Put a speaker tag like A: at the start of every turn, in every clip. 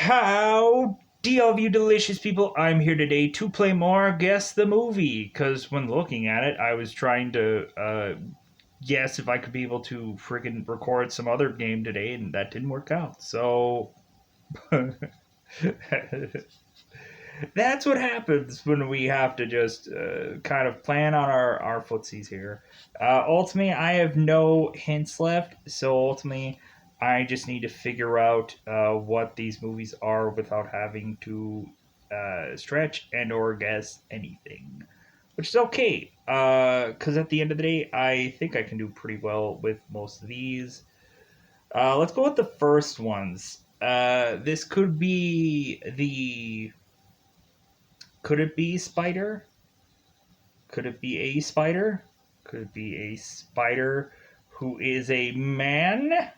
A: Howdy, all of you delicious people. I'm here today to play more Guess the Movie, because when looking at it, I was trying to guess if I could be able to freaking record some other game today, and that didn't work out. So, that's what happens when we have to just kind of plan on our footsies here. Ultimately, I have no hints left, so ultimately, I just need to figure out what these movies are without having to stretch and or guess anything, which is okay. Because at the end of the day, I think I can do pretty well with most of these. Let's go with the first ones. This could be the could it be spider? Could it be a spider? Could it be a spider who is a man?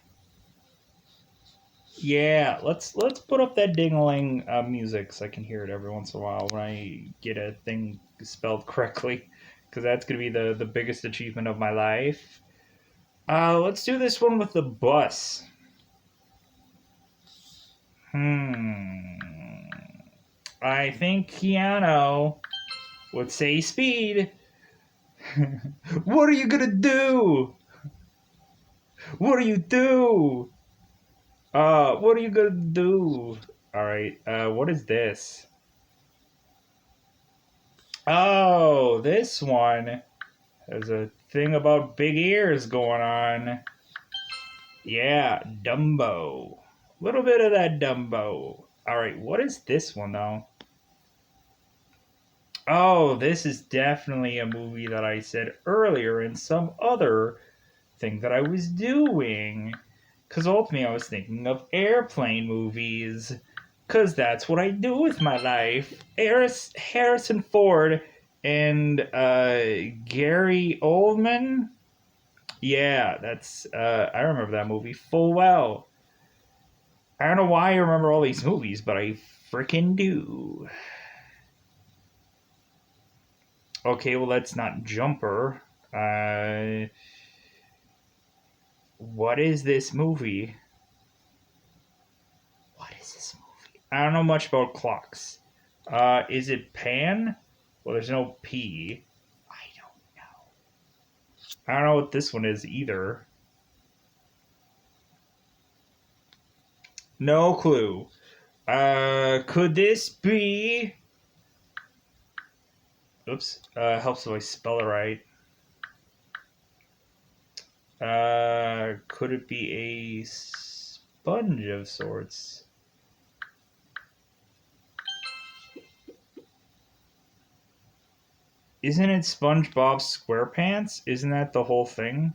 A: Yeah, let's put up that dingling music so I can hear it every once in a while when I get a thing spelled correctly, because that's gonna be the biggest achievement of my life. Let's do this one with the bus. Hmm. I think Keanu would say speed. What are you gonna do? What do you do? What are you gonna do? All right. What is this? Oh, this one has a thing about big ears going on. Yeah, Dumbo. A little bit of that Dumbo. All right. What is this one though? Oh, this is definitely a movie that I said earlier in some other thing that I was doing. Because ultimately, I was thinking of airplane movies. Because that's what I do with my life. Harrison Ford and Gary Oldman. Yeah, that's. I remember that movie full well. I don't know why I remember all these movies, but I freaking do. Okay, well, that's not Jumper. What is this movie? What is this movie? I don't know much about clocks. Is it Pan? Well, there's no P. I don't know. I don't know what this one is either. No clue. Could this be? Oops. Helps if I spell it right. Could it be a sponge of sorts? Isn't it SpongeBob SquarePants? Isn't that the whole thing?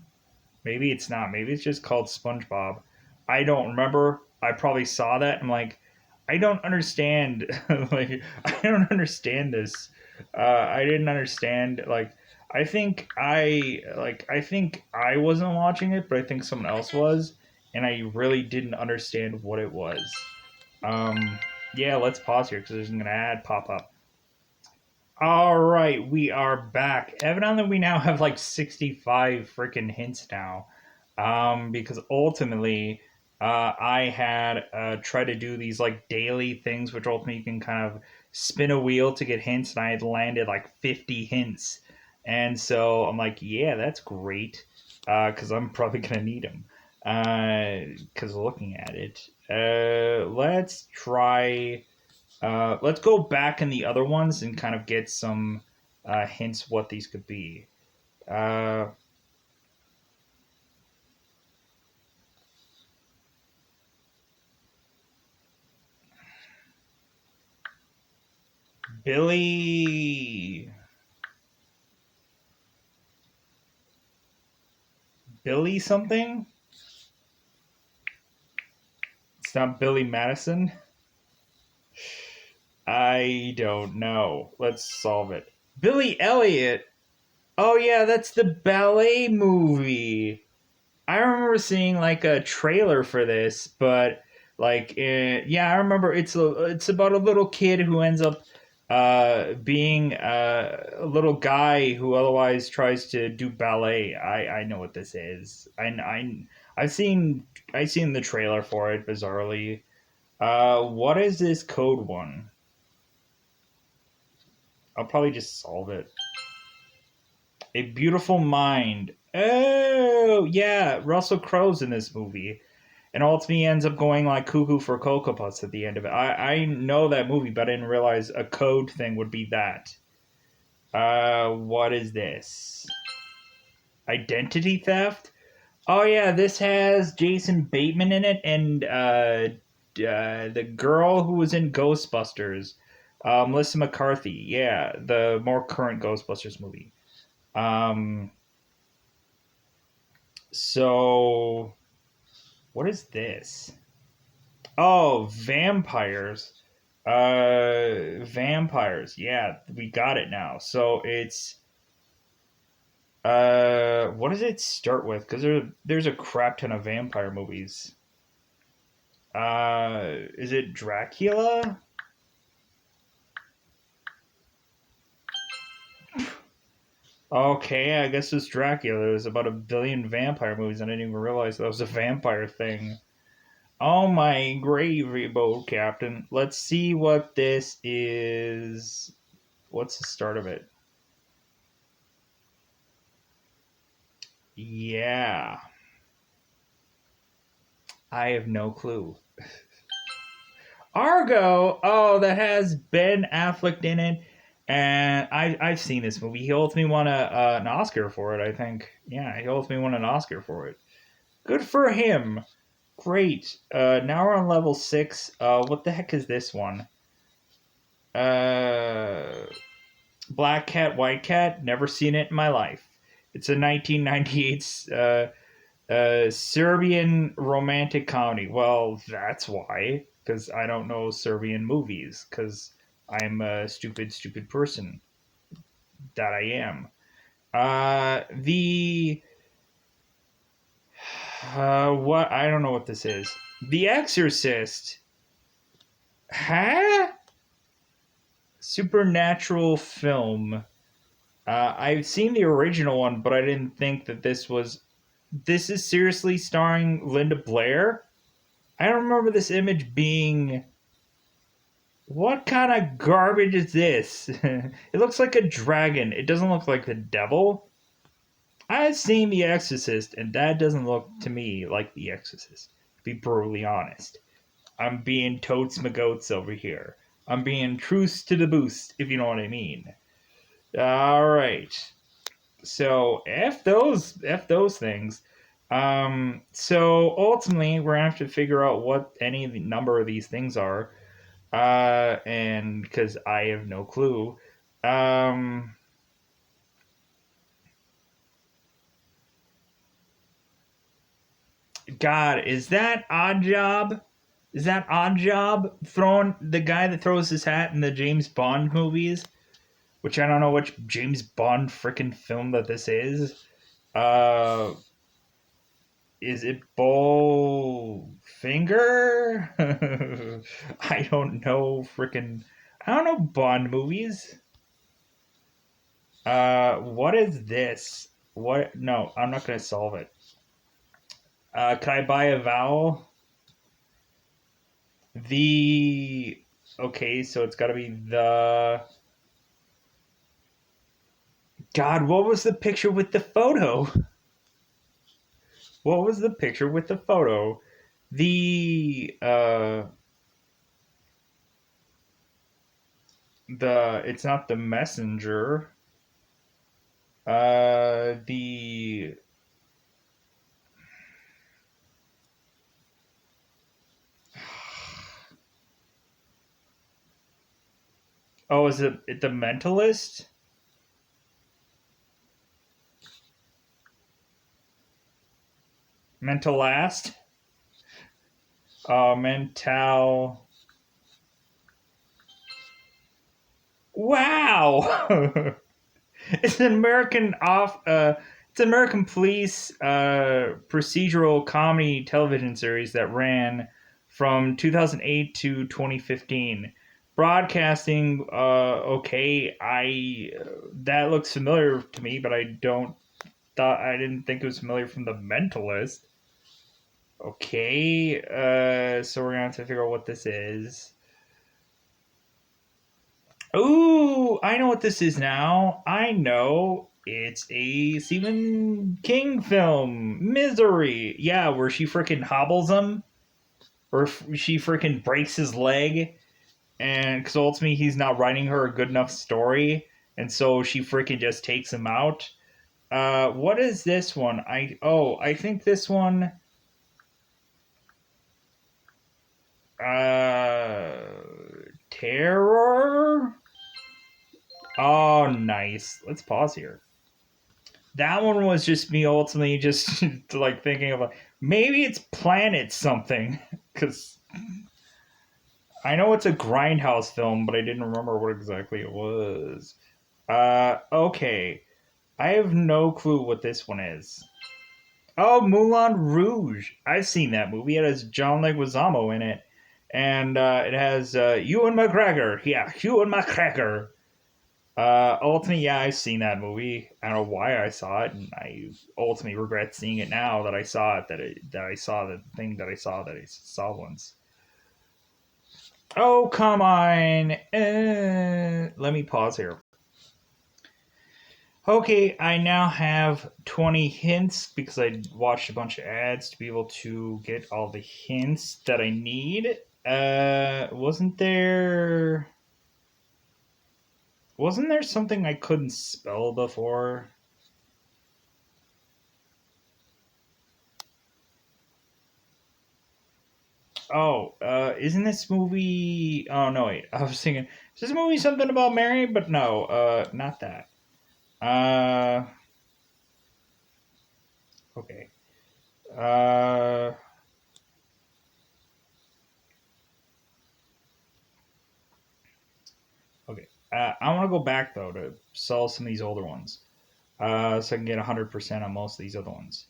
A: Maybe it's not. Maybe it's just called SpongeBob. I don't remember. I probably saw that. I'm like, I don't understand. Like, I don't understand this. I didn't understand. Like, I think I wasn't watching it, but I think someone else was, and I really didn't understand what it was. Um, yeah, let's pause here because there's an ad pop up. All right, we are back. Evidently, we now have like 65 freaking hints now. Because ultimately, I had tried to do these like daily things, which ultimately you can kind of spin a wheel to get hints, and I had landed like 50 hints. And so I'm like, yeah, that's great, because I'm probably going to need them. Because looking at it, let's try. Let's go back in the other ones and kind of get some hints what these could be. Uh, Billy. Billy something? It's not Billy Madison? I don't know. Let's solve it. Billy Elliot? Oh, yeah, that's the ballet movie. I remember seeing like a trailer for this, but like, yeah, I remember it's about a little kid who ends up being a little guy who otherwise tries to do ballet. I know what this is. I've seen the trailer for it bizarrely. What is this code one? I'll probably just solve it. A Beautiful Mind. Oh, yeah. Russell Crowe's in this movie. And ultimately ends up going like cuckoo for Cocoa Puffs at the end of it. I know that movie, but I didn't realize a code thing would be that. What is this? Identity theft? Oh, yeah, this has Jason Bateman in it and the girl who was in Ghostbusters. Melissa McCarthy. Yeah, the more current Ghostbusters movie. Um, so what is this? Oh, vampires. Vampires. Yeah, we got it now. So it's what does it start with? Because there's a crap ton of vampire movies. Is it Dracula? Okay, I guess it's Dracula. There's about 1 billion vampire movies, and I didn't even realize that was a vampire thing. Oh my gravy boat, Captain. Let's see what this is. What's the start of it? Yeah. I have no clue. Argo! Oh, that has Ben Affleck in it. And I've seen this movie. He ultimately won an Oscar for it, I think. Yeah, he ultimately won an Oscar for it. Good for him. Great. Now we're on level 6. What the heck is this one? Uh, Black Cat, White Cat. Never seen it in my life. It's a 1998 Serbian romantic comedy. Well, that's why. Because I don't know Serbian movies. Because I'm a stupid, stupid person that I am. The what? I don't know what this is. The Exorcist. Huh? Supernatural film. I've seen the original one, but I didn't think that this was. This is seriously starring Linda Blair. I don't remember this image being. What kind of garbage is this? It looks like a dragon. It doesn't look like the devil. I've seen The Exorcist, and that doesn't look to me like The Exorcist, to be brutally honest. I'm being totes magoats over here. I'm being truce to the boost, if you know what I mean. Alright. So F those things. So ultimately we're gonna have to figure out what any of the number of these things are. And because I have no clue. Um, God, is that Odd Job? Is that Odd Job throwing the guy that throws his hat in the James Bond movies? Which I don't know which James Bond freaking film that this is. Uh, is it Finger? I don't know freaking. I don't know Bond movies. What is this? What? No, I'm not gonna solve it. Can I buy a vowel? The. Okay, so it's got to be the. God, what was the picture with the photo? What was the picture with the photo? The. It's not the messenger. The. Oh, is it the mentalist? Mentalast? Mental. Wow! It's an American it's an American police procedural comedy television series that ran from 2008 to 2015. Broadcasting, okay, I that looks familiar to me, but I didn't think it was familiar from The Mentalist. Okay, so we're gonna have to figure out what this is. Ooh, I know what this is now. I know. It's a Stephen King film, Misery. Yeah, where she freaking hobbles him, or she freaking breaks his leg, and because ultimately he's not writing her a good enough story, and so she freaking just takes him out. What is this one? I think this one. Uh, Terror. Oh, nice. Let's pause here. That one was just me ultimately just like thinking of maybe it's Planet something because I know it's a Grindhouse film, but I didn't remember what exactly it was. Okay, I have no clue what this one is. Oh, Moulin Rouge. I've seen that movie. It has John Leguizamo in it, and it has Ewan McGregor. Yeah, Ewan McGregor. Ultimately, yeah, I've seen that movie. I don't know why I saw it, and I ultimately regret seeing it now that I saw it. That I saw the thing that I saw once. Oh, come on! Let me pause here. Okay, I now have 20 hints because I watched a bunch of ads to be able to get all the hints that I need. Wasn't there something I couldn't spell before? Oh, isn't this movie? Oh no, wait. I was thinking, is this movie something about Mary? But no, not that. Uh, okay. Uh, okay. I want to go back though to solve some of these older ones. So I can get 100% on most of these other ones.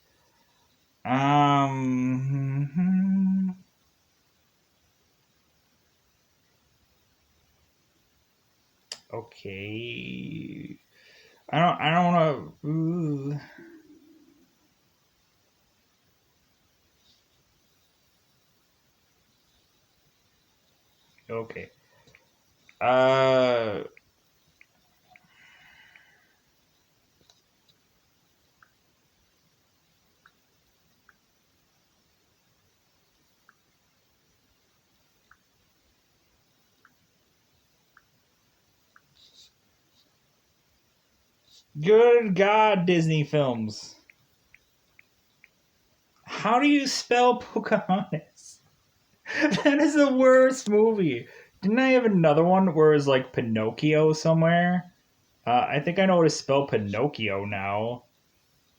A: Um. Okay. I don't want to. Okay. Uh. Good God, Disney films. How do you spell Pocahontas? That is the worst movie. Didn't I have another one where it was like Pinocchio somewhere? I think I know how to spell Pinocchio now.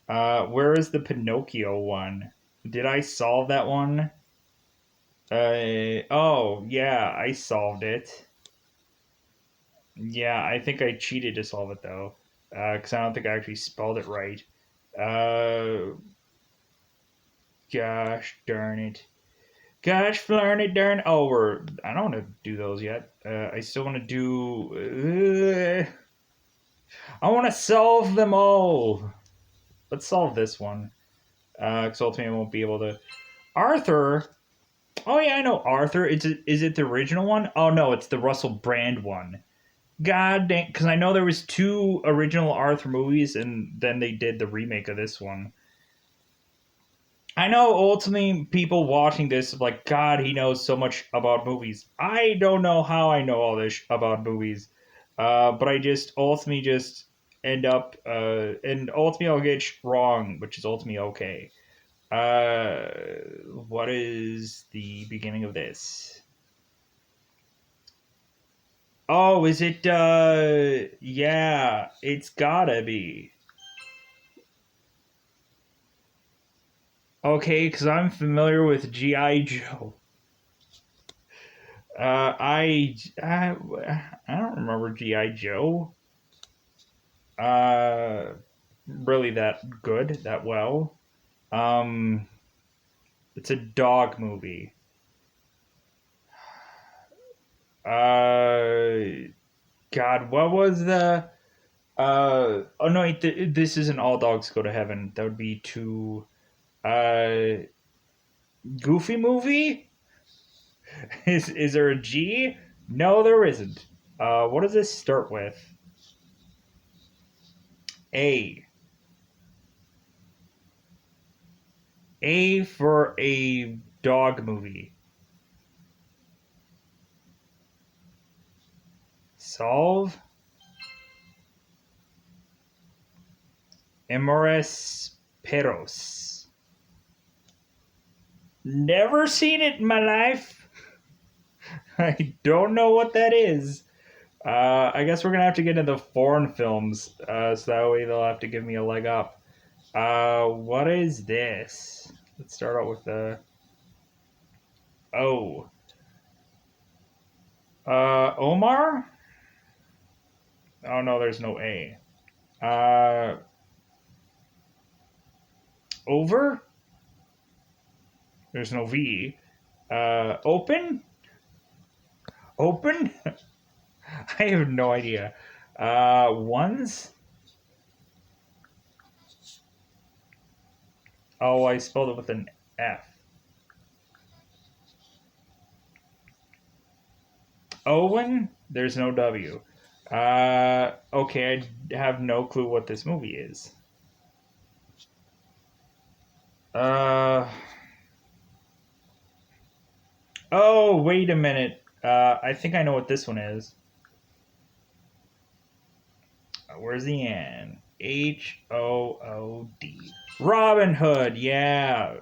A: Where is the Pinocchio one? Did I solve that one? Oh, yeah, I solved it. Yeah, I think I cheated to solve it though, because I don't think I actually spelled it right. Uh, Gosh darn it. Gosh darn it, darn. Oh, I don't want to do those yet. I still want to do. I want to solve them all. Let's solve this one. Because ultimately I won't be able to. Arthur. Oh yeah, I know Arthur. Is it the original one? Oh no, it's the Russell Brand one. God dang, because I know there was two original Arthur movies, and then they did the remake of this one. I know ultimately people watching this are like, God, he knows so much about movies. I don't know how I know all this about movies, but I just ultimately just end up, and ultimately I'll get wrong, which is ultimately okay. Uh, what is the beginning of this? Oh, is it? Yeah, it's gotta be. Okay, because I'm familiar with G.I. Joe. I I don't remember GI Joe. Uh, really that good, that well. Um, it's a dog movie. Uh, God, what was the? Oh no, this isn't All Dogs Go to Heaven. That would be too. Uh, Goofy movie? Is there a G? No, there isn't. What does this start with? A. A for a dog movie. Solve. Amores Perros. Never seen it in my life. I don't know what that is. I guess we're gonna have to get into foreign films, so that way they'll have to give me a leg up. What is this? Let's start out with the O. Omar? Oh no, there's no A. Uh, over? There's no V. Open? Open? I have no idea. Ones? Oh, I spelled it with an F. Owen? There's no W. Okay, I have no clue what this movie is. Uh, oh, wait a minute. I think I know what this one is. Where's the N? Hood. Robin Hood, yeah.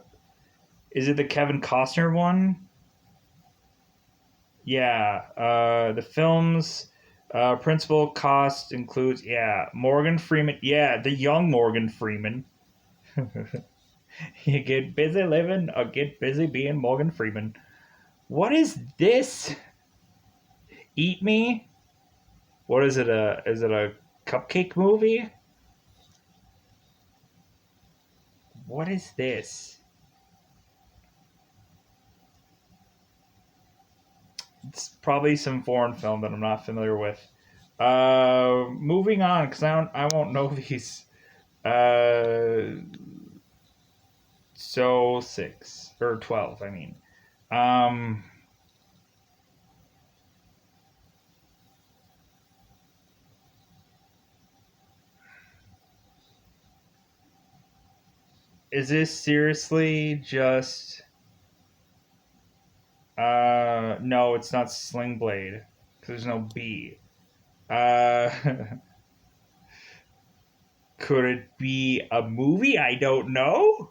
A: Is it the Kevin Costner one? Yeah. The film's principal cost includes, yeah, Morgan Freeman. Yeah, the young Morgan Freeman. You get busy living or get busy being Morgan Freeman. What is this? Eat Me? What is it? Is it a cupcake movie? What is this? It's probably some foreign film that I'm not familiar with. Moving on, because I won't know these. Uh, so 6 or 12. I mean, um, is this seriously just? No, it's not Sling Blade. 'Cause there's no B. Uh, could it be a movie? I don't know.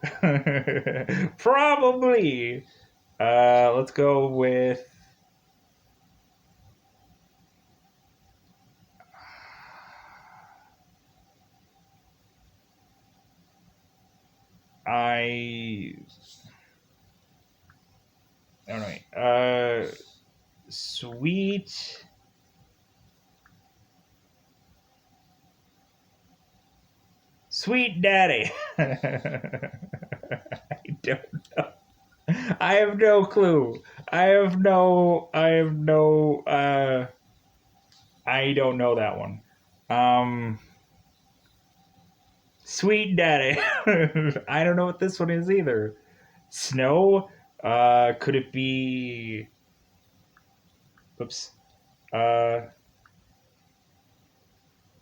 A: Probably. Let's go with I. I don't know. Sweet. Sweet Daddy. I don't know. I have no clue. I have no. I don't know that one. Um. Sweet Daddy. I don't know what this one is either. Snow. Could it be? Oops. Uh.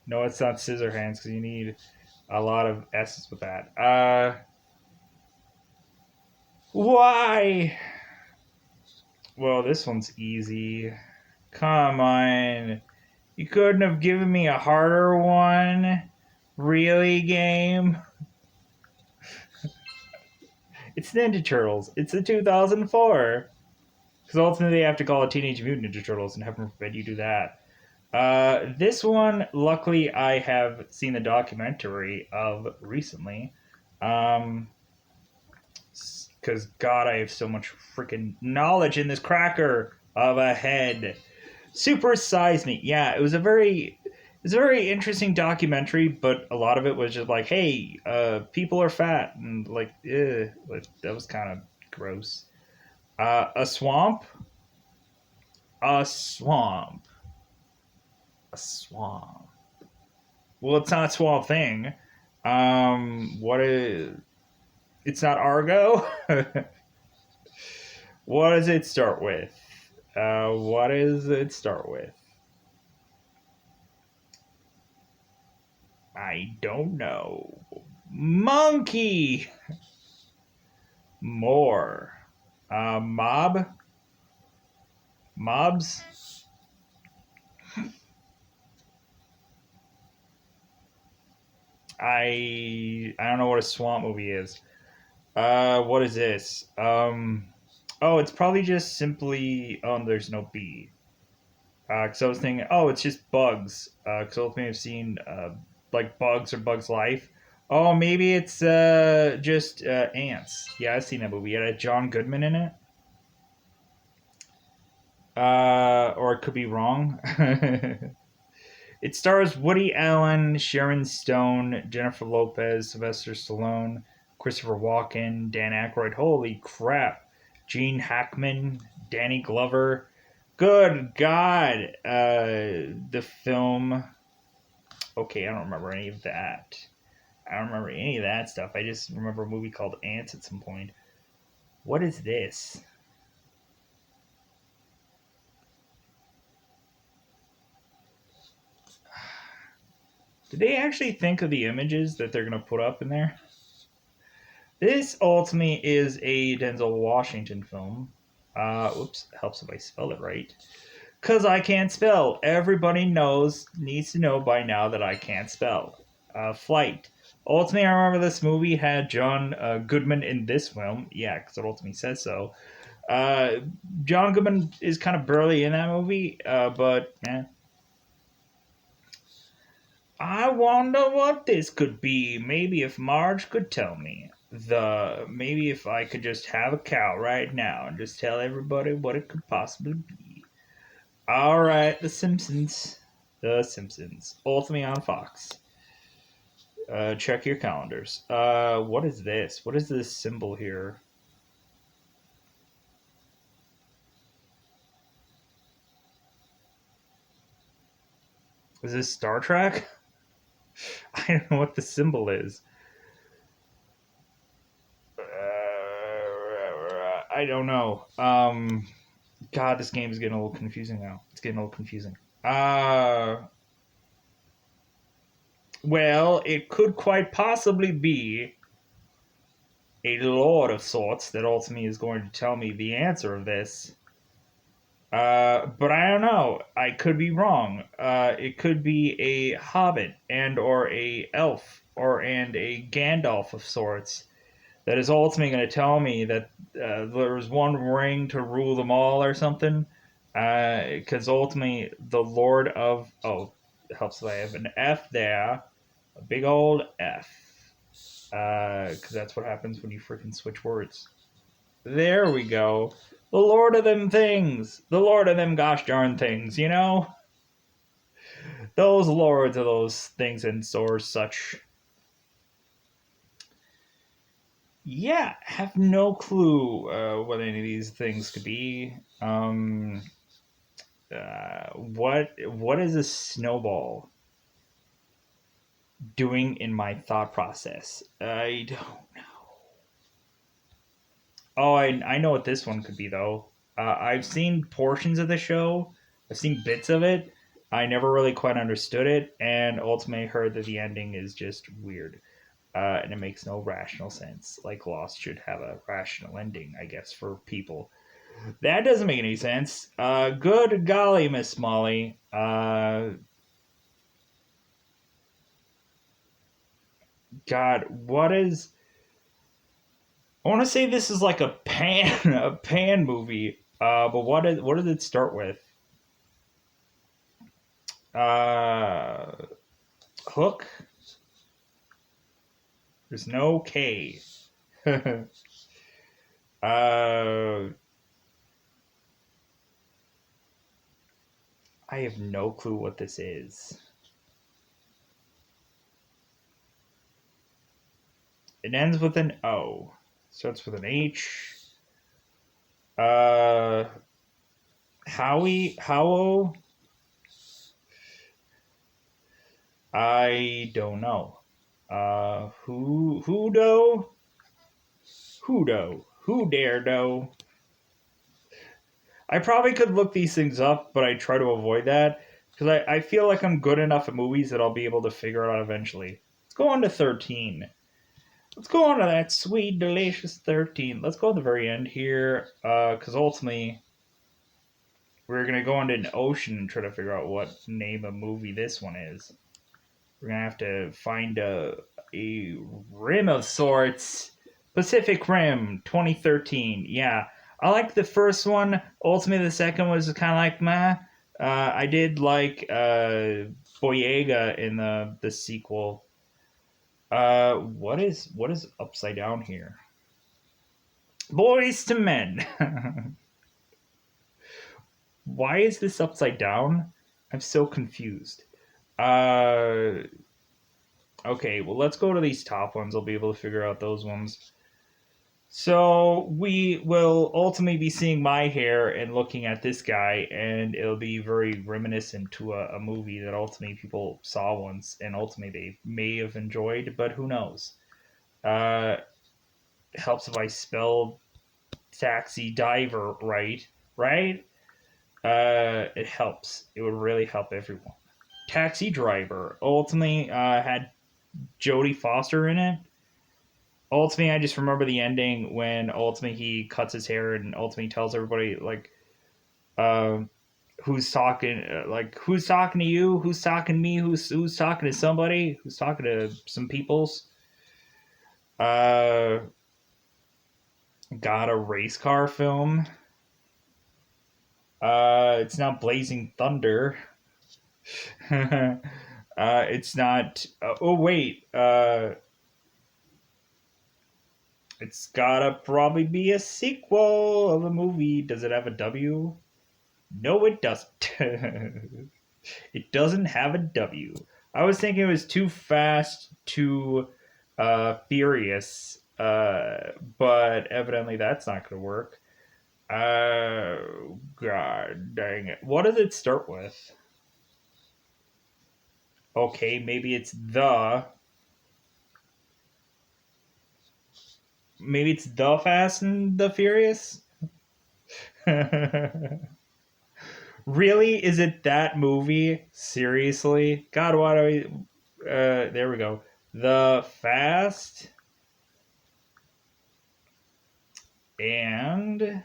A: No, it's not Scissorhands because you need a lot of S's with that. Why? Well, this one's easy. Come on. You couldn't have given me a harder one? Really, game? It's Ninja Turtles. It's the 2004. Because ultimately they have to call it Teenage Mutant Ninja Turtles, and heaven forbid you do that. This one, luckily, I have seen the documentary of recently. Um, because God, I have so much freaking knowledge in this cracker of a head. Super Size Me. Yeah, it's a very interesting documentary, but a lot of it was just like, hey, people are fat and like, like that was kind of gross. A swamp, a swamp, a swamp. Well, it's not Swamp Thing. What is? It's not Argo. What does it start with? What does it start with? I don't know. Monkey! More. Mob? Mobs? I don't know what a swamp movie is. What is this? Oh, it's probably just simply. Oh, there's no B. Because I was thinking, oh, it's just bugs. Because ultimately I've seen like Bugs or Bugs Life. Oh, maybe it's just ants. Yeah, I've seen that movie. It had John Goodman in it. Or it could be wrong. It stars Woody Allen, Sharon Stone, Jennifer Lopez, Sylvester Stallone, Christopher Walken, Dan Aykroyd. Holy crap! Gene Hackman, Danny Glover. Good God! The film. Okay, I don't remember any of that. I don't remember any of that stuff. I just remember a movie called Ants at some point. What is this? Did they actually think of the images that they're going to put up in there? This ultimately is a Denzel Washington film. Oops, helps if I spell it right. Because I can't spell. Everybody needs to know by now that I can't spell. Flight. Ultimately, I remember this movie had John Goodman in this film. Yeah, because it ultimately says so. Uh, John Goodman is kind of burly in that movie, but I wonder what this could be. Maybe if Marge could tell me. Maybe if I could just have a cow right now and just tell everybody what it could possibly be. All right, The Simpsons. The Simpsons. Ultimately on Fox. Check your calendars. What is this? What is this symbol here? Is this Star Trek? I don't know what the symbol is. I don't know. God, this game is getting a little confusing now. It's getting a little confusing. Uh, well, it could quite possibly be a lord of sorts that ultimately is going to tell me the answer of this. But I don't know. I could be wrong. It could be a hobbit and or a elf or and a Gandalf of sorts that is ultimately going to tell me that there's one ring to rule them all or something. Because ultimately, the Lord of it helps if I have an F there, a big old F. Because that's what happens when you freaking switch words. There we go. The Lord of them things. The Lord of them gosh darn things, you know? Those lords of those things and or such. Yeah, have no clue what any of these things could be. What is a snowball doing in my thought process? I don't know. Oh, I know what this one could be though. I've seen portions of the show. I've seen bits of it. I never really quite understood it, and ultimately heard that the ending is just weird, and it makes no rational sense. Like Lost should have a rational ending, I guess, for people. That doesn't make any sense. Good golly, Miss Molly. God, what is? I want to say this is like a pan a pan movie. But what did it start with? Uh, Hook. There's no K. I have no clue what this is. It ends with an O. Starts with an H. Uh, Howie, Howo. I don't know. Who do? Who do? Who dare do? I probably could look these things up, but I try to avoid that because I feel like I'm good enough at movies that I'll be able to figure it out eventually. Let's go on to 13. Let's go on to that sweet, delicious 13. Let's go at the very end here because ultimately we're going to go into an ocean and try to figure out what name of movie this one is. We're going to have to find a rim of sorts. Pacific Rim 2013. Yeah, I like the first one. Ultimately, the second was kind of like meh. I did like Boyega in the sequel. What is upside down here? Boys to Men. Why is this upside down? I'm so confused. Uh, okay, well let's go to these top ones. I'll be able to figure out those ones. So we will ultimately be seeing my hair and looking at this guy, and it'll be very reminiscent to a movie that ultimately people saw once, and ultimately they may have enjoyed, but who knows? Uh, helps if I spell taxi diver right, right? It helps. It would really help everyone. Taxi Driver ultimately had Jodie Foster in it. Ultimately, I just remember the ending when ultimately he cuts his hair and ultimately tells everybody like, uh, who's talking, like who's talking to you, who's talking to me, who's talking to somebody, who's talking to some peoples. Uh, got a race car film. It's not Blazing Thunder. It's not. Oh wait. It's gotta probably be a sequel of a movie. Does it have a W? No, it doesn't. It doesn't have a W. I was thinking it was Too Fast, Too Furious, but evidently that's not going to work. God dang it. What does it start with? Okay, maybe it's the. Maybe it's The Fast and the Furious? Really? Is it that movie? Seriously? God, why do I. There we go. The Fast and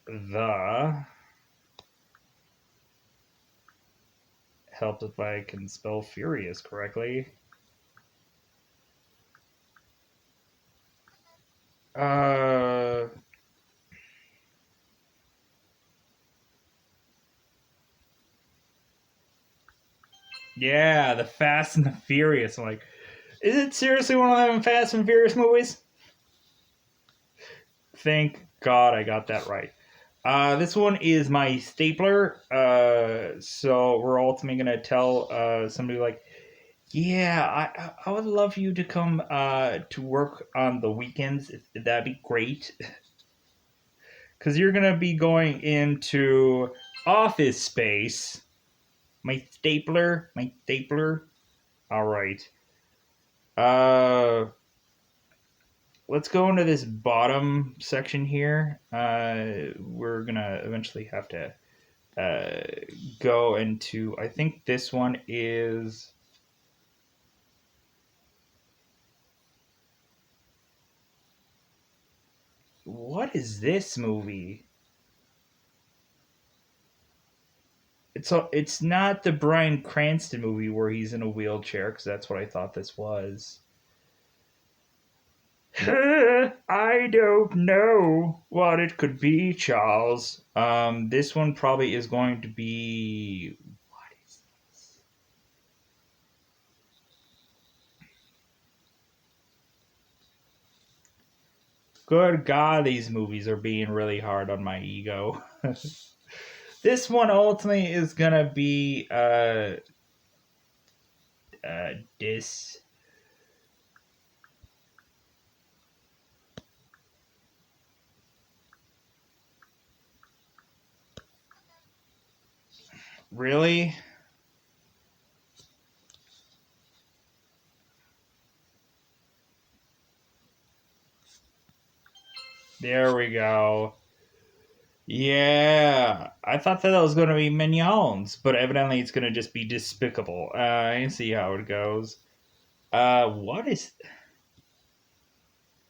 A: the. Helps if I can spell furious correctly. Uh. Yeah, The Fast and the Furious. I'm like, is it seriously one of them Fast and Furious movies? Thank God I got that right. This one is my stapler. So we're ultimately gonna tell somebody like, yeah, I would love you to come to work on the weekends. That'd be great. Because you're gonna be going into Office Space. My stapler, my stapler. All right. Uh, let's go into this bottom section here. We're gonna eventually have to uh, go into. I think this one is. What is this movie? It's not the Bryan Cranston movie where he's in a wheelchair because that's what I thought this was. I don't know what it could be, Charles. This one probably is going to be. What is this? Good God, these movies are being really hard on my ego. This one ultimately is gonna be this. Really? There we go. Yeah, I thought that was going to be Mignons, but evidently it's going to just be Despicable. I see how it goes. What is...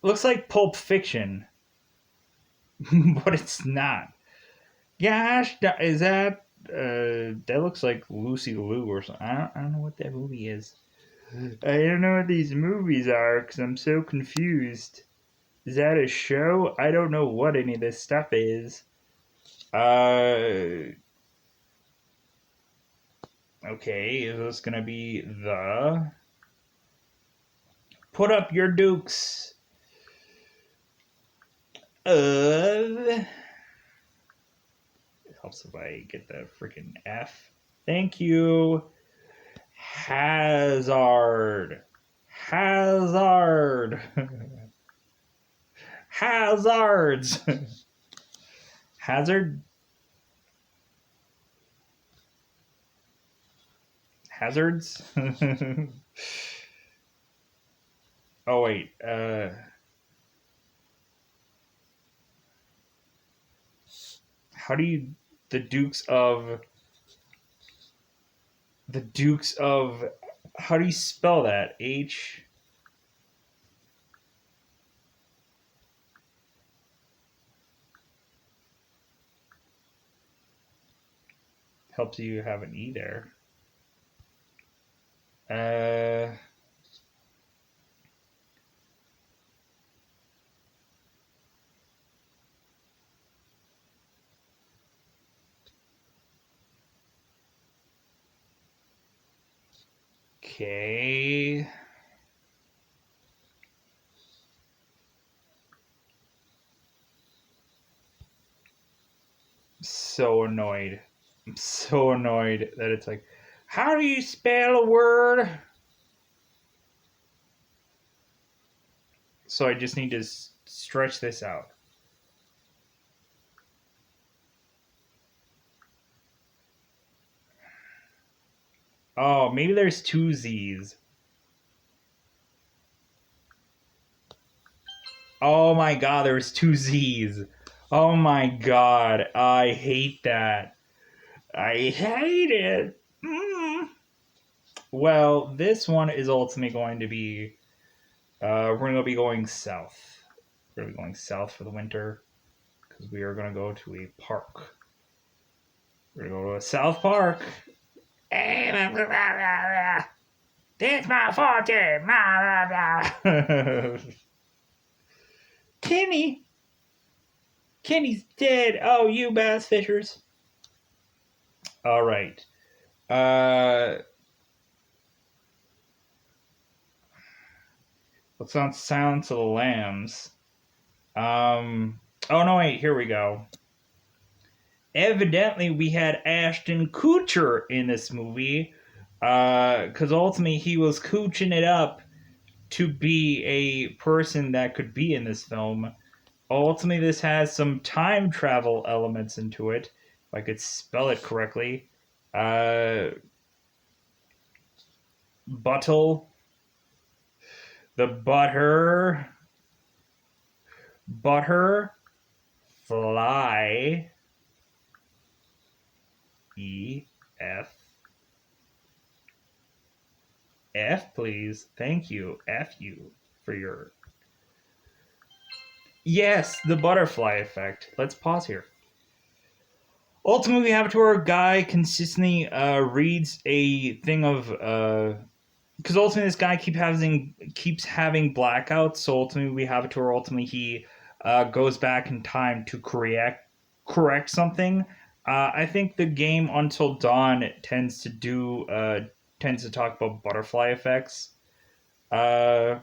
A: Looks like Pulp Fiction, but it's not. Gosh, is that... that looks like Lucy Liu or something. I don't know what that movie is. I don't know what these movies are because I'm so confused. Is that a show? I don't know what any of this stuff is. Okay, is this gonna be the put up your dukes of? It helps if I get the freaking F. Thank you, Hazard. Hazard. Hazards. Hazard. Hazards. Oh wait. How do you the Dukes of the Dukes of how do you spell that? H helps you have an E there. Uh okay. So annoyed. I'm so annoyed that it's like, how do you spell a word? So I just need to stretch this out. Oh, maybe there's two Z's. Oh my god, there's two Z's. Oh my god, I hate that. I hate it. Well, this one is ultimately going to be. We're going to be going south. We're going to be going south for the winter because we are going to go to a park. We're going to go to a South Park. It's my forte. Kenny. Kenny's dead. Oh, you bass fishers. All right. Let's on Silence of the Lambs. Oh no, wait. Here we go. Evidently, we had Ashton Kutcher in this movie, because ultimately he was cooching it up to be a person that could be in this film. Ultimately, this has some time travel elements into it, if I could spell it correctly. Buttle, the butter, fly, E, F, F, please. Thank you. F you for your. Yes, the butterfly effect. Let's pause here. Ultimately, we have to our guy consistently reads a thing of because ultimately this guy keeps having blackouts. So ultimately, we have it to where ultimately he goes back in time to correct something. I think the game Until Dawn tends to talk about butterfly effects. Uh,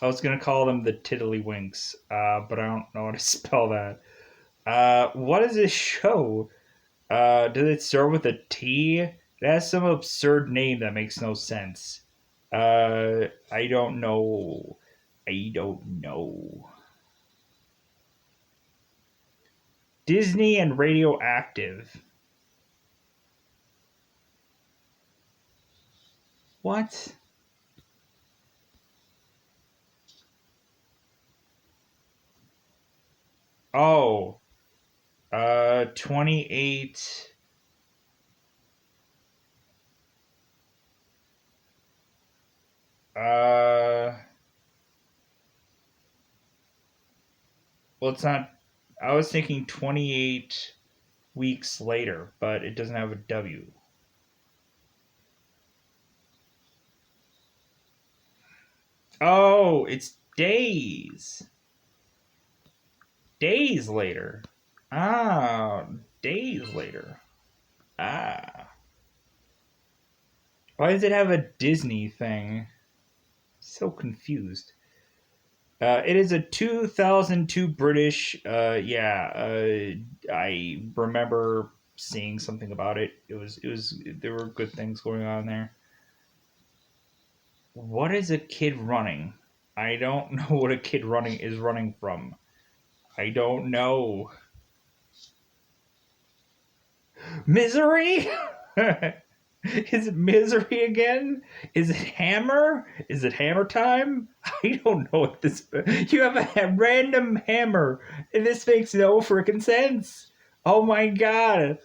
A: I was gonna call them the Tiddlywinks, but I don't know how to spell that. What is this show? Does it start with a T? It has some absurd name that makes no sense. I don't know. I don't know. Disney and Radioactive. What? Oh, 28. Uh, well, it's not. I was thinking 28 weeks later, but it doesn't have a W. Oh, it's days. Days later. Ah, days later. Ah. Why does it have a Disney thing? So confused. It is a 2002 British. Yeah, I remember seeing something about it. It was. There were good things going on there. What is a kid running? I don't know what a kid running is running from. I don't know. Misery? Is it misery again? Is it hammer? Is it hammer time? I don't know what this. You have a random hammer, and this makes no freaking sense. Oh my god.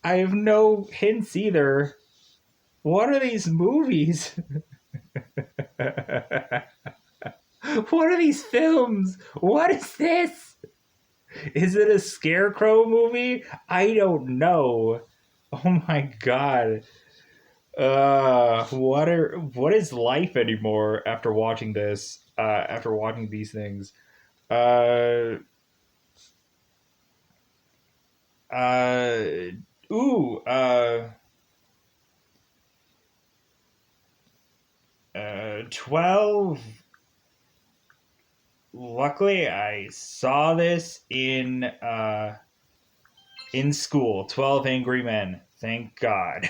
A: I have no hints either. What are these movies? What are these films? What is this? Is it a scarecrow movie? I don't know. Oh my god. What is life anymore after watching this? After watching these things. Uh uh ooh, 12. Luckily I saw this in school. 12 Angry Men. Thank God.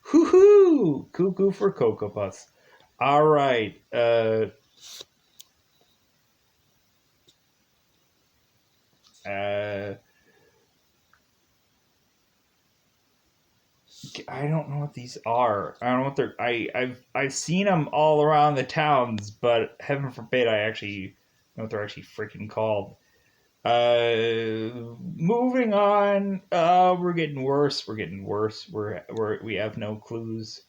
A: Hoo hoo! Cuckoo for Cocoa Puffs. All right. Uh, I don't know what these are. I don't know what they're. I've seen them all around the towns, but heaven forbid I actually know what they're actually freaking called. Moving on. We're getting worse. We're getting worse. We have no clues.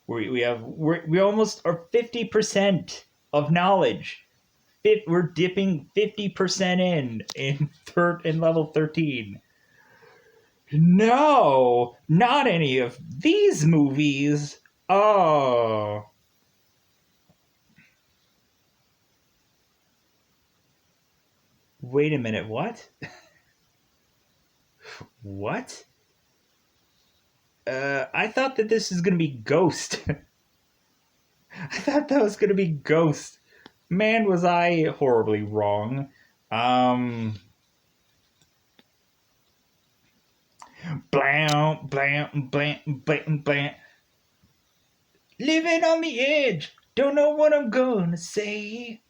A: We almost are 50% of knowledge. We're dipping 50% in level 13. No, not any of these movies. Oh, wait a minute. What? What? I thought that this is gonna be Ghost. I thought that was gonna be Ghost. Man, was I horribly wrong. Um, blam, blam, blam, blam, blam. Living on the edge. Don't know what I'm gonna say.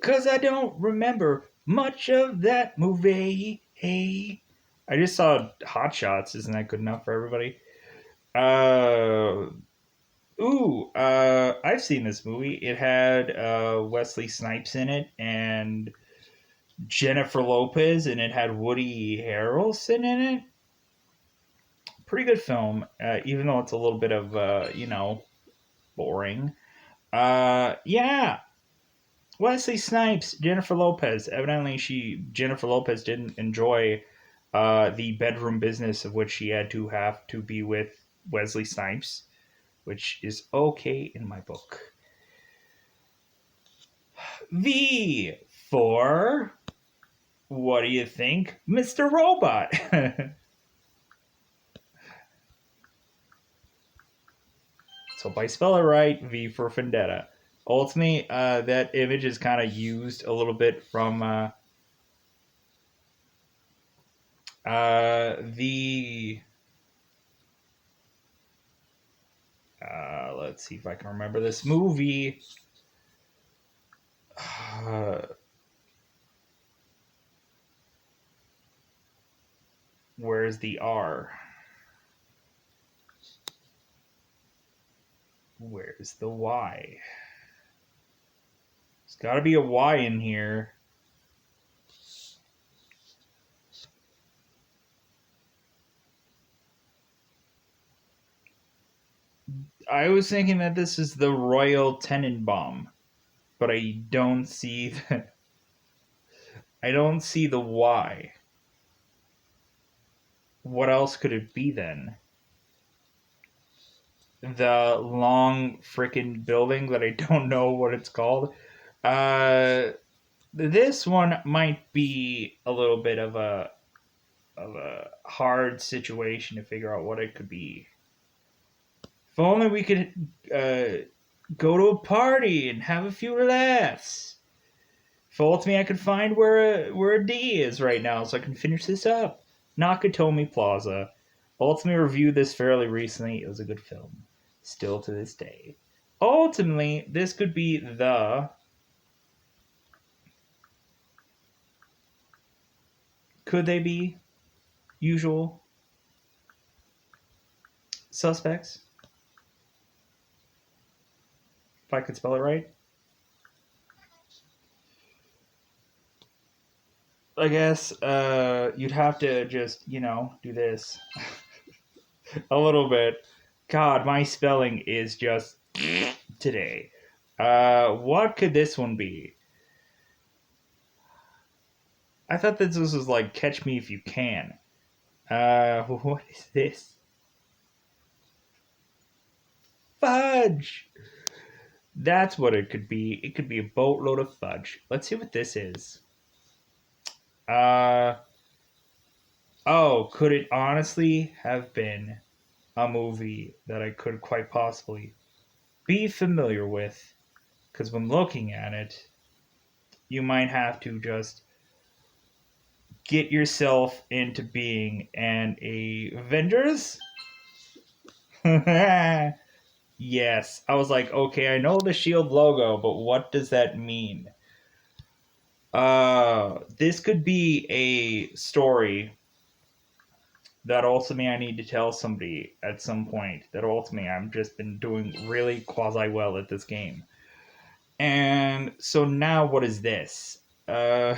A: 'Cause I don't remember much of that movie. Hey. I just saw Hot Shots. Isn't that good enough for everybody? Uh, I've seen this movie. It had Wesley Snipes in it and Jennifer Lopez, and it had Woody Harrelson in it. Pretty good film, even though it's a little bit of, boring. Yeah, Wesley Snipes, Jennifer Lopez. Evidently, Jennifer Lopez didn't enjoy the bedroom business of which she had to have to be with Wesley Snipes, which is okay in my book. V for what do you think, Mr. Robot? So if I spell it right, V for Vendetta. Ultimately, that image is kind of used a little bit from the let's see if I can remember this movie. Where's the R? Where's the Y? There's got to be a Y in here. I was thinking that this is the Royal Tenenbaum, but I don't see the, I don't see the Y. What else could it be then? The long freaking building that I don't know what it's called. Uh, this one might be a little bit of a hard situation to figure out what it could be. If only we could go to a party and have a few laughs. If ultimately I could find where a D is right now, so I can finish this up. Nakatomi Plaza. Ultimately reviewed this fairly recently. It was a good film, still to this day. Ultimately, this could be the. Could they be usual suspects? If I could spell it right. I guess you'd have to just, do this a little bit. God, my spelling is just today. What could this one be? I thought this was like Catch Me If You Can. What is this? Fudge! That's what it could be. It could be a boatload of fudge. Let's see what this is. Uh, oh, could it honestly have been a movie that I could quite possibly be familiar with? Because when looking at it, you might have to just get yourself into being an Avengers. Yes, I was like, okay, I know the Shield logo, but what does that mean? This could be a story that ultimately I need to tell somebody at some point. That ultimately I've just been doing really quasi well at this game. And so now, what is this? How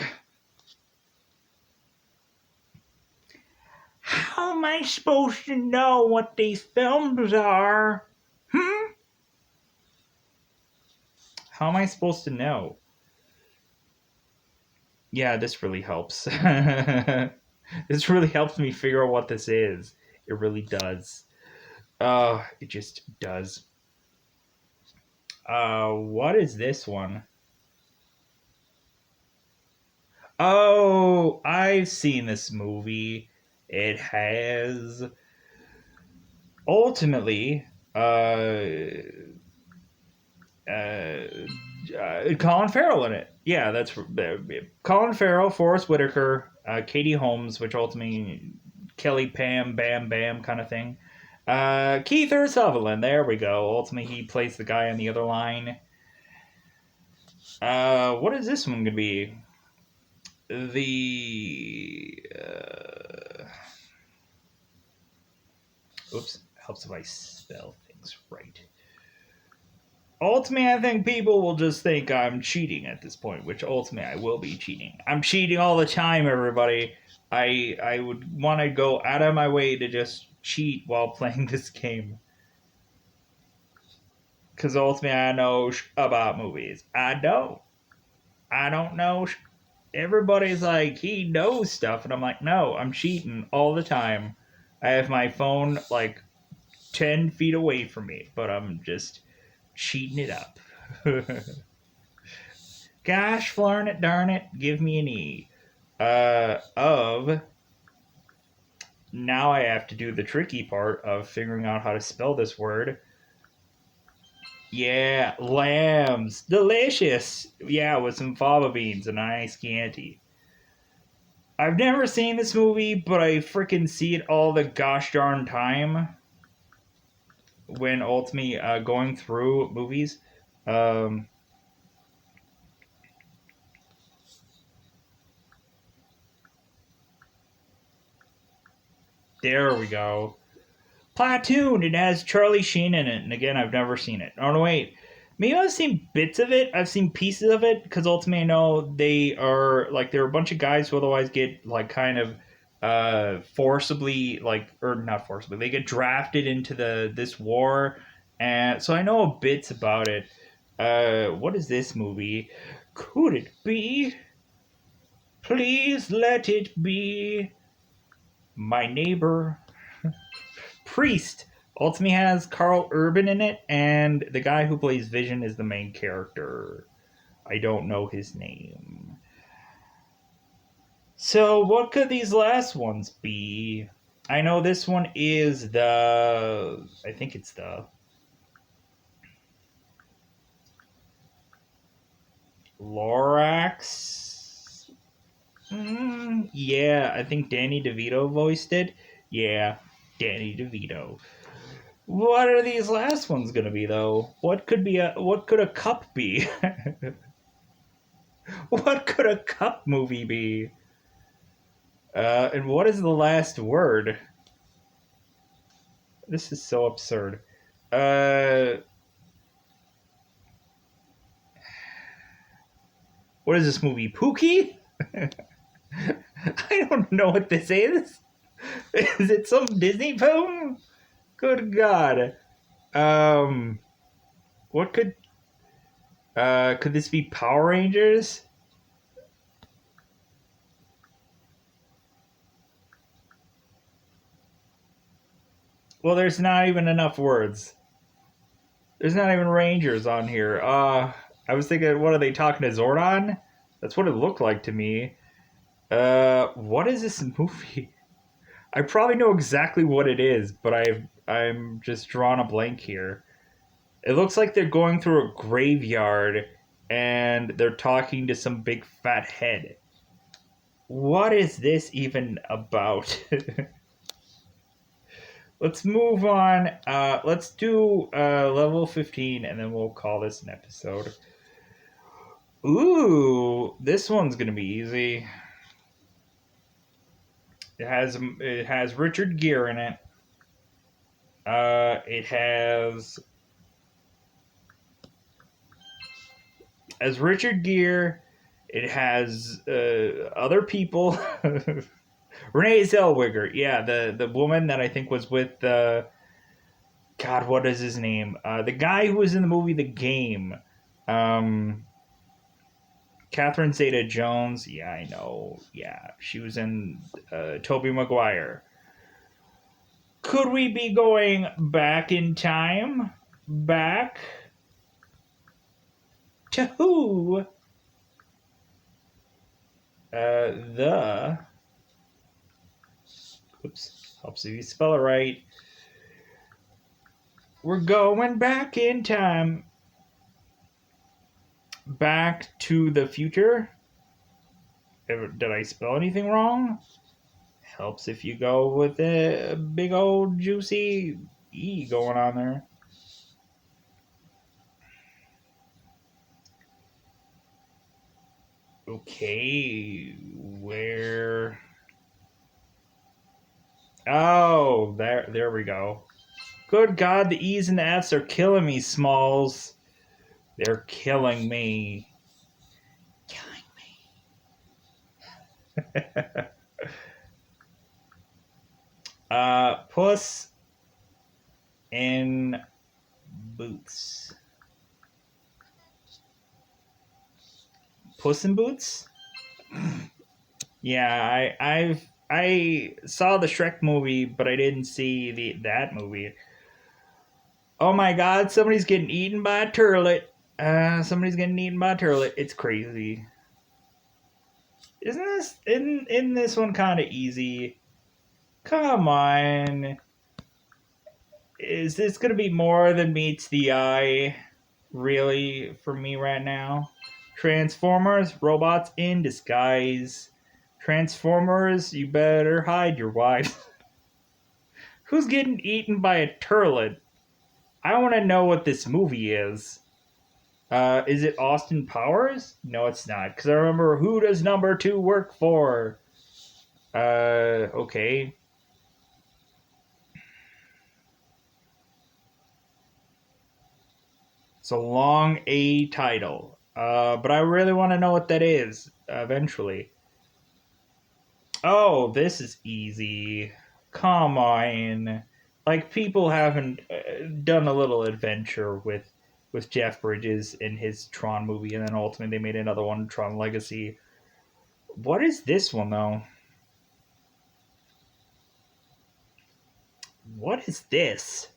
A: am I supposed to know what these films are? Hmm? How am I supposed to know? Yeah, this really helps. This really helps me figure out what this is. It really does. It just does. What is this one? Oh, I've seen this movie. It has ultimately uh, Colin Farrell in it. Yeah, that's Colin Farrell, Forrest Whitaker, Katie Holmes, which ultimately Kelly Pam Bam Bam kind of thing. Keith Sutherland, there we go. Ultimately, he plays the guy on the other line. What is this one gonna be? The oops, helps if I spell things right. Ultimately, I think people will just think I'm cheating at this point, which ultimately I will be cheating. I'm cheating all the time, everybody. I would want to go out of my way to just cheat while playing this game. Because ultimately, I know about movies. I don't. I don't know. Everybody's like, he knows stuff. And I'm like, no, I'm cheating all the time. I have my phone like 10 feet away from me, but I'm just cheating it up. Gosh, flarn it, darn it, give me an E. Of now I have to do the tricky part of figuring out how to spell this word. Yeah, lambs. Delicious. Yeah, with some fava beans and a nice Chianti. I've never seen this movie, but I freaking see it all the gosh darn time when ultimately going through movies. Um, there we go. Platoon. It has Charlie Sheen in it, and again, I've never seen it. Oh no, wait. Maybe I've seen bits of it. I've seen pieces of it because ultimately I know they are like they're a bunch of guys who otherwise get like kind of forcibly like or not forcibly they get drafted into this war, and so I know bits about it. What is this movie? Could it be? Please let it be my neighbor. Priest ultimately has Carl Urban in it, and the guy who plays Vision is the main character. I don't know his name. So, what could these last ones be? I know this one is the. I think it's the. Lorax? Yeah, I think Danny DeVito voiced it. Yeah, Danny DeVito. What are these last ones gonna be though? What could a cup be? What could a cup movie be? And what is the last word? This is so absurd. What is this movie? Pookie? I don't know what this is. Is it some Disney film? Good God. What could this be? Power Rangers? Well, there's not even enough words. There's not even Rangers on here. I was thinking, what are they talking to Zordon? That's what it looked like to me. What is this movie? I probably know exactly what it is, but I'm just drawing a blank here. It looks like they're going through a graveyard and they're talking to some big fat head. What is this even about? Let's move on. Let's do level 15 and then we'll call this an episode. Ooh, this one's gonna be easy. It has Richard Gere in it. It has as Richard Gere. It has other people. Renee Zellweger, yeah, the woman that I think was with God, what is his name? The guy who was in the movie The Game. Catherine Zeta-Jones. Yeah, I know. Yeah, she was in Tobey Maguire. Could we be going back in time? Back to who? The. Oops. Helps if you spell it right. We're going back in time. Back to the future. Did I spell anything wrong? Helps if you go with a big old juicy E going on there. Okay, where? Oh, there we go. Good God, the E's and the F's are killing me, Smalls. They're killing me. Killing me. Puss in Boots. Puss in Boots? Yeah, I saw the Shrek movie, but I didn't see that movie. Oh my God! Somebody's getting eaten by a turlet. Somebody's getting eaten by a turlet. It's crazy. Isn't this one kind of easy? Come on. Is this gonna be more than meets the eye? Really, for me right now? Transformers, robots in disguise. Transformers, you better hide your wife. Who's getting eaten by a turlet? I want to know what this movie is. Is it Austin Powers? No, it's not. Because I remember who does number 2 work for? Okay. It's a long A title. But I really want to know what that is eventually. Oh, this is easy. Come on. Like, people haven't done a little adventure with Jeff Bridges in his Tron movie, and then ultimately they made another one, Tron Legacy. What is this one, though? What is this?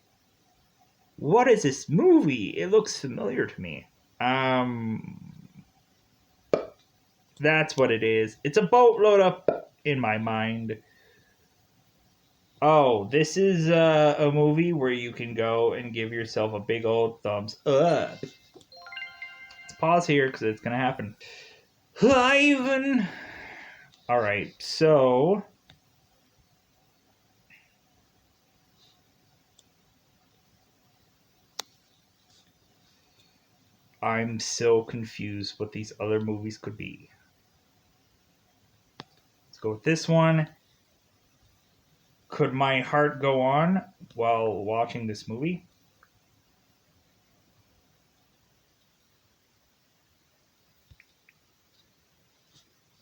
A: What is this movie? It looks familiar to me. That's what it is. It's a boatload up in my mind. Oh, this is a movie where you can go and give yourself a big old thumbs up. Let's pause here because it's gonna happen. Ivan. All right, so I'm so confused what these other movies could be. Let's go with this one. Could my heart go on while watching this movie?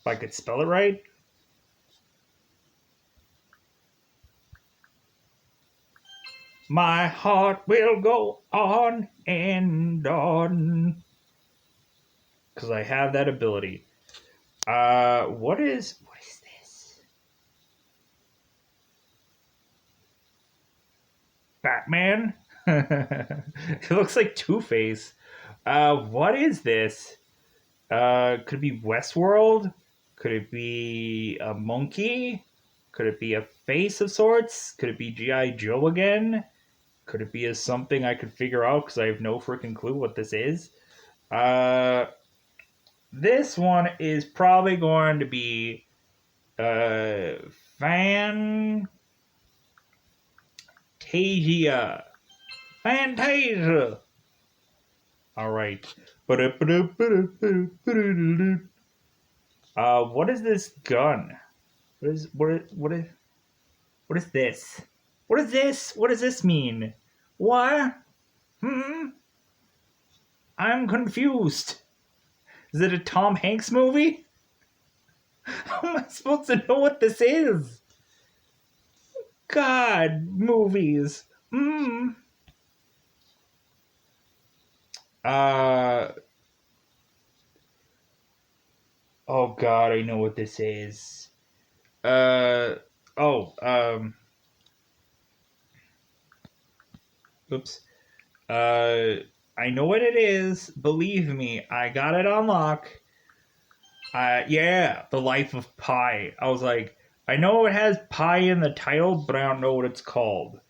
A: If I could spell it right. My heart will go on and on. Because I have that ability. What is this? Batman? It looks like Two-Face. What is this? Could it be Westworld? Could it be a monkey? Could it be a face of sorts? Could it be G.I. Joe again? Could it be a something I could figure out because I have no freaking clue what this is? This one is probably going to be Fantasia. Fantasia. All right. What is this gun? What is this? What is this? What does this mean? What? I'm confused. Is it a Tom Hanks movie? How am I supposed to know what this is? God, movies. Uh. Oh God, I know what this is. Uh. Oh. Oops. I know what it is. Believe me, I got it on lock. Yeah, The Life of Pi. I was like, I know it has pie in the title, but I don't know what it's called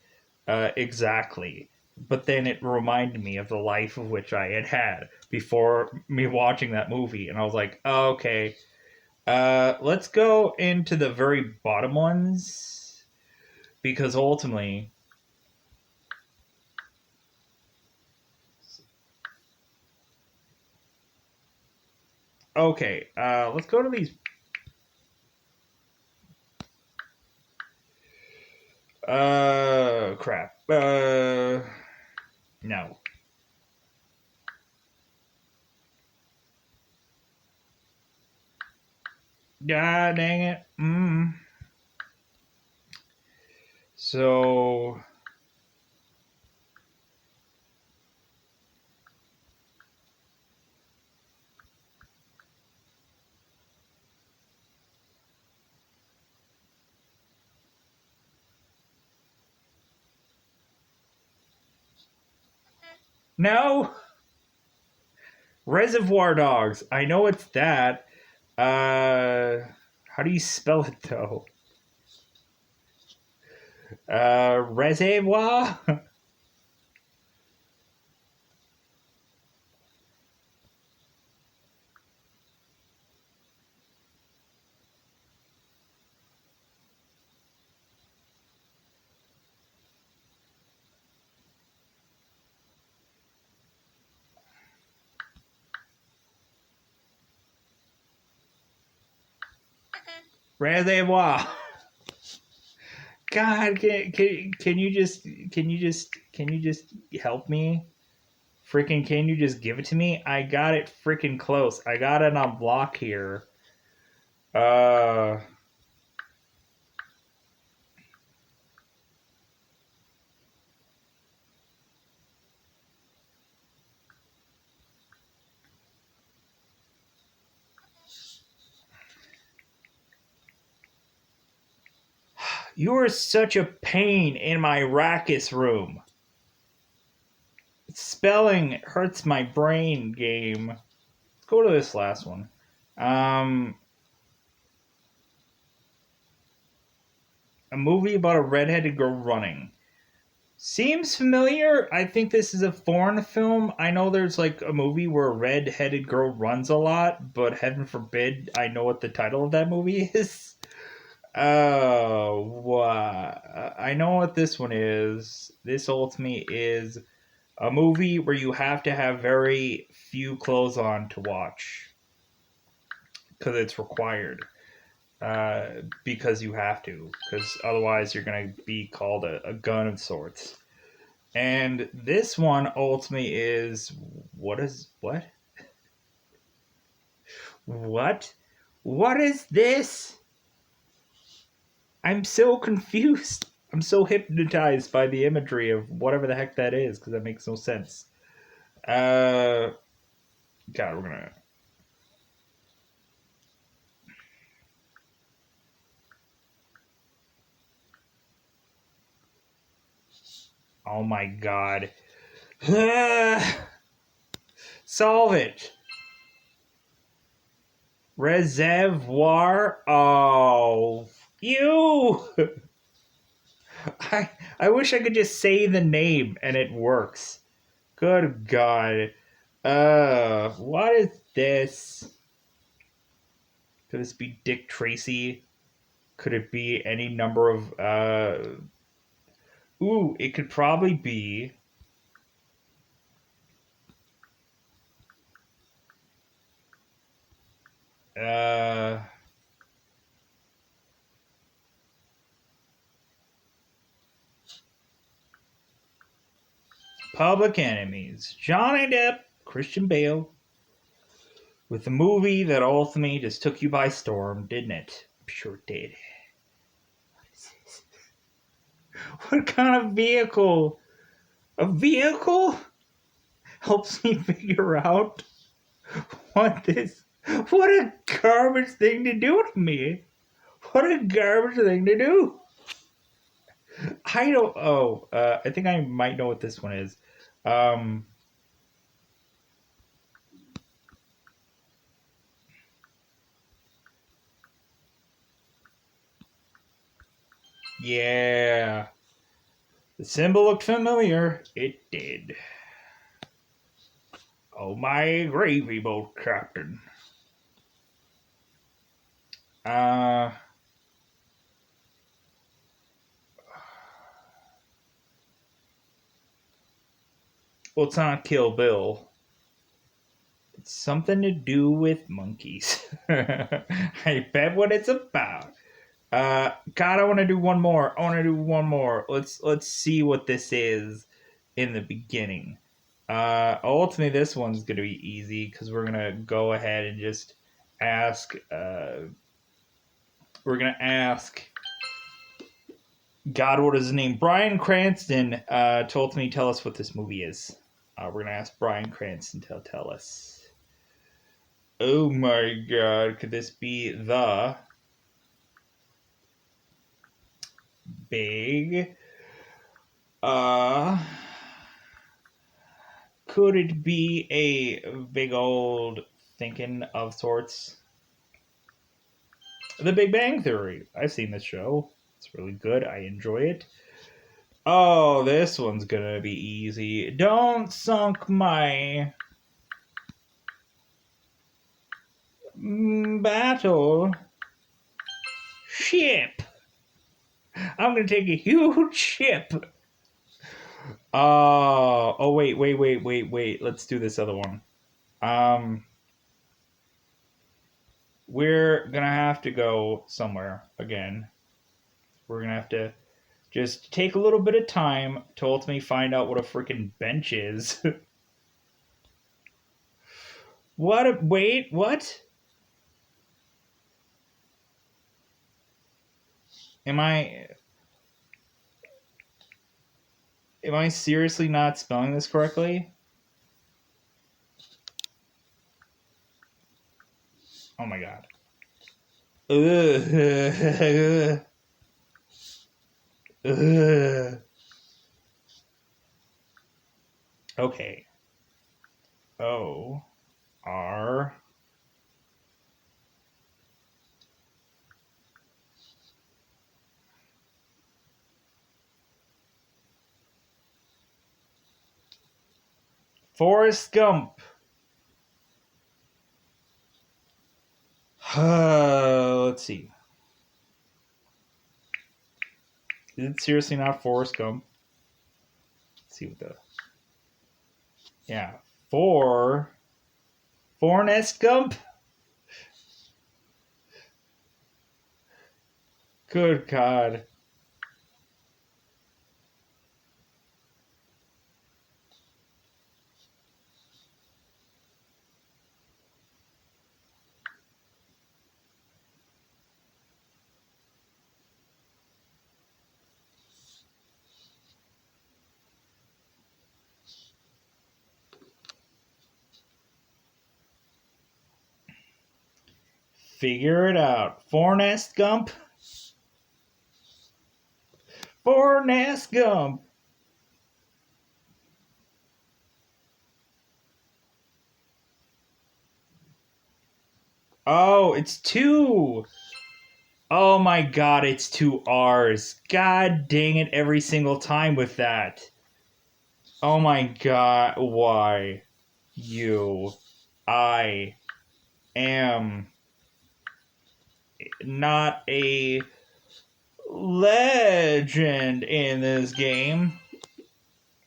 A: exactly. But then it reminded me of the life of which I had before me watching that movie, and I was like, oh, okay. Let's go into the very bottom ones because ultimately, okay. Let's go to these. Crap. No. God dang it. So. No! Reservoir Dogs. I know it's that. How do you spell it though? Reservoir? Reservoir. God, can you just help me Freaking, can you just give it to me? I got it freaking close. I got it on block here. Uh, you are such a pain in my Rackus room. Spelling hurts my brain, game. Let's go to this last one. A movie about a redheaded girl running. Seems familiar. I think this is a foreign film. I know there's like a movie where a red-headed girl runs a lot, but heaven forbid I know what the title of that movie is. I know what this one is. This ultimately is a movie where you have to have very few clothes on to watch because it's required. Because you have to, because otherwise you're gonna be called a gun of sorts. And this one ultimately is what is what? What? What is this? I'm so confused. I'm so hypnotized by the imagery of whatever the heck that is, because that makes no sense. God, we're gonna. Oh my god. Solve it. Reservoir. Oh, you. I wish I could just say the name and it works. Good God. What is this? Could this be Dick Tracy? Could it be any number of ooh, it could probably be uh Public Enemies. Johnny Depp, Christian Bale, with the movie that ultimately just took you by storm, didn't it? I'm sure it did. What is this? What kind of vehicle? A vehicle helps me figure out what this. What a garbage thing to do to me. What a garbage thing to do. I don't. Oh, I think I might know what this one is. Um, yeah. The symbol looked familiar. It did. Oh, my gravy boat, Captain. Uh, well, it's not Kill Bill. It's something to do with monkeys. I bet what it's about. God, I want to do one more. I want to do one more. Let's see what this is in the beginning. Ultimately, this one's gonna be easy because we're gonna go ahead and just ask. We're gonna ask. God, what is his name? Bryan Cranston told me tell us what this movie is. We're gonna ask Bryan Cranston to tell us. Oh my God, could this be the big? Uh, could it be a big old thinking of sorts? The Big Bang Theory. I've seen this show. It's really good. I enjoy it. Oh, this one's gonna be easy. Don't sunk my battle ship. I'm gonna take a huge ship. Oh, wait. Let's do this other one. Um, we're gonna have to go somewhere again. We're gonna have to just take a little bit of time to ultimately find out what a freaking bench is. What? Wait, what? Am I seriously not spelling this correctly? Oh my god. Ugh. Ugh. Okay. O R Forrest Gump. Let's see. Is it seriously not Forrest Gump? Let's see what the. Yeah. Forrest Gump? Good God. Figure it out. Forrest Gump? Forrest Gump. Oh, it's two. Oh my god, it's two R's. God dang it, every single time with that. Oh my god, why? You. I am not a legend in this game.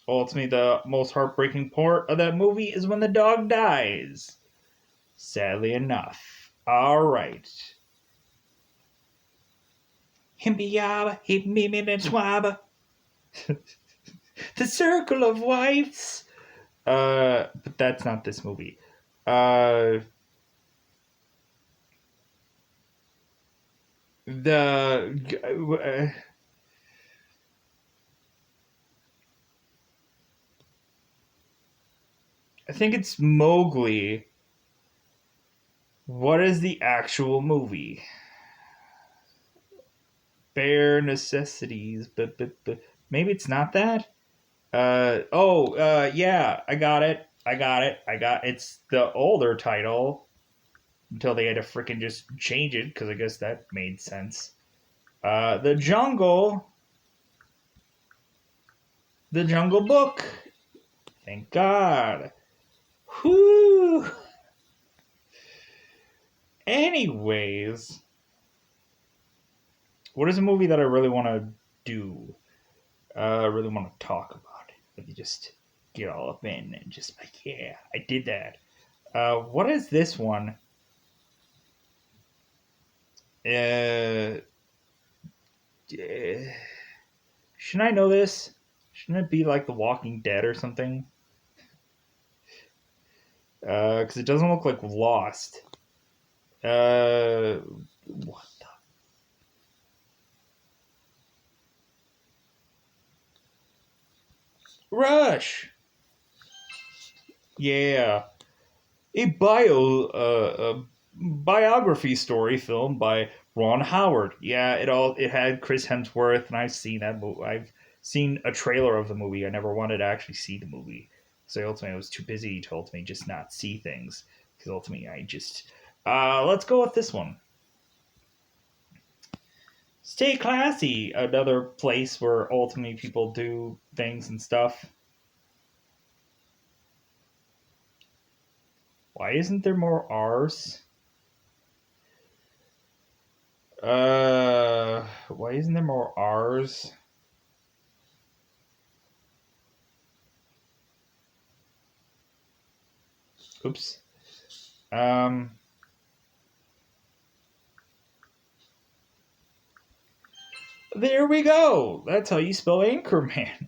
A: Ultimately, the most heartbreaking part of that movie is when the dog dies. Sadly enough. Alright. Himbiaba, hit me and swab. The Circle of Wives. But that's not this movie. The I think it's Mowgli. What is the actual movie? Bare necessities, but maybe it's not that. Yeah, I got it. It's the older title until they had to freaking just change it because I guess that made sense. The Jungle, the Jungle Book. Thank God. Whoo. Anyways, what is a movie that I really want to do? I really want to talk about it. Let me just get all up in and just like, yeah, I did that. What is this one? Uh, shouldn't I know this? Shouldn't it be like The Walking Dead or something? Because it doesn't look like Lost. What the? Rush. Yeah, a biography story film by Ron Howard. Yeah, it had Chris Hemsworth, and I've seen that movie. I've seen a trailer of the movie. I never wanted to actually see the movie because ultimately I was too busy to ultimately just not see things. Because ultimately I just let's go with this one. Stay Classy, another place where ultimately people do things and stuff. Why isn't there more R's? Why isn't there more R's? Oops. Um, there we go. That's how you spell Anchorman.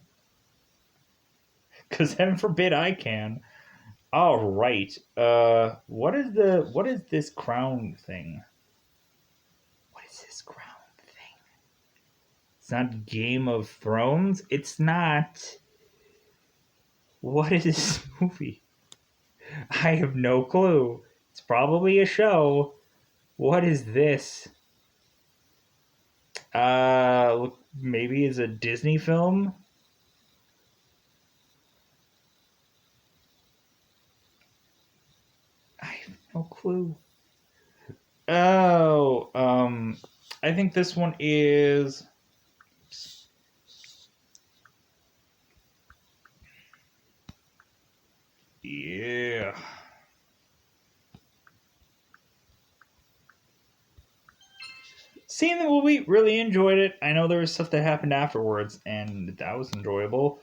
A: Because heaven forbid I can. All right. What is this crown thing? What is this crown thing? It's not Game of Thrones. It's not. What is this movie? I have no clue. It's probably a show. What is this? Look, maybe it's a Disney film. I have no clue. Oh, I think this one is. Yeah. Seeing the movie, really enjoyed it. I know there was stuff that happened afterwards, and that was enjoyable.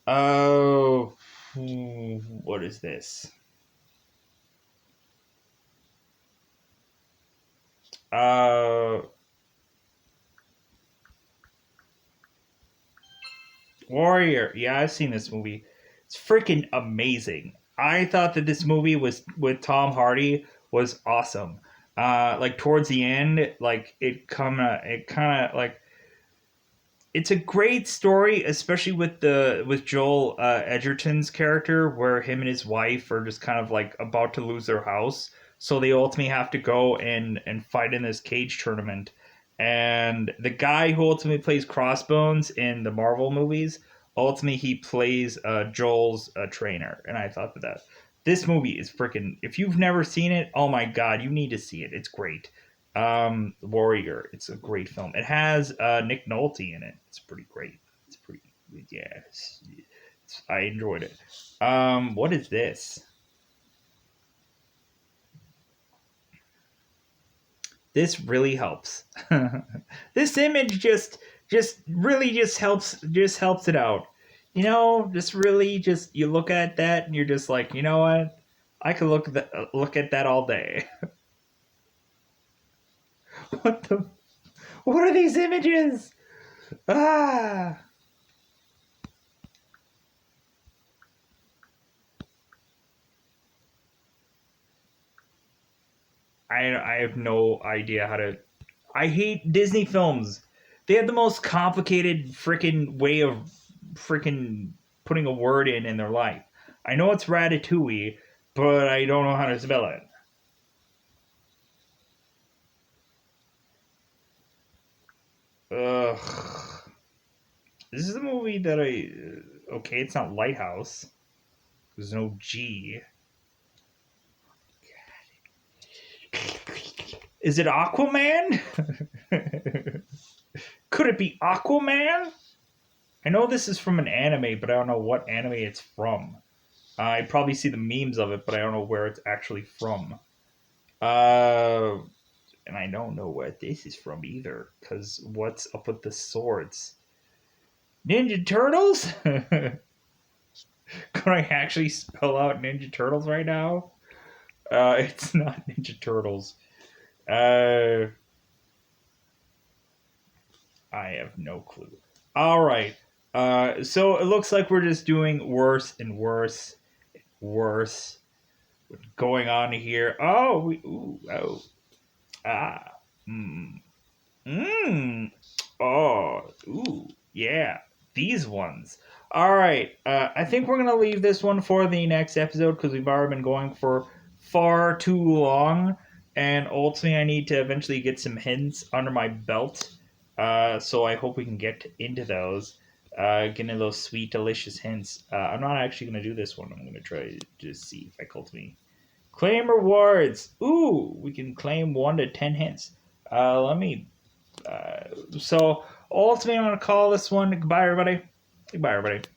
A: Oh, what is this? Uh, Warrior. Yeah, I've seen this movie. It's freaking amazing. I thought that this movie was with Tom Hardy was awesome. Like towards the end, like it kind of like it's a great story, especially with Joel Edgerton's character, where him and his wife are just kind of like about to lose their house, so they ultimately have to go and fight in this cage tournament. And the guy who ultimately plays Crossbones in the Marvel movies, ultimately he plays Joel's trainer. And I thought that this movie is freaking. If you've never seen it, oh my god, you need to see it. It's great. Warrior. It's a great film. It has Nick Nolte in it. It's pretty great. It's pretty yeah. I enjoyed it. What is this? This really helps. This image just really just helps it out. You know, just really just you look at that and you're just like, you know what? I could look at that all day. What the? What are these images? Ah. I have no idea how to. I hate Disney films. They have the most complicated freaking way of freaking putting a word in their life. I know it's Ratatouille, but I don't know how to spell it. Ugh. This is a movie that I. Okay, it's not Lighthouse. There's no G. Is it Aquaman? Could it be Aquaman? I know this is from an anime, but I don't know what anime it's from. I probably see the memes of it, but I don't know where it's actually from. Uh, and I don't know where this is from either, because what's up with the swords? Ninja Turtles? Could I actually spell out Ninja Turtles right now? It's not Ninja Turtles. Uh, I have no clue. All right. So it looks like we're just doing worse and worse, worse. Going on here. Oh, oh, ah, mm, mmm. Oh, ooh, yeah. These ones. All right. I think we're gonna leave this one for the next episode because we've already been going for far too long, and ultimately I need to eventually get some hints under my belt. So I hope we can get into those. Getting those sweet, delicious hints. I'm not actually gonna do this one. I'm gonna try to see if I cultivate. Claim rewards. Ooh, we can claim 1 to 10 hints. Let me. Uh, so ultimately, I'm gonna call this one. Goodbye, everybody. Goodbye, everybody.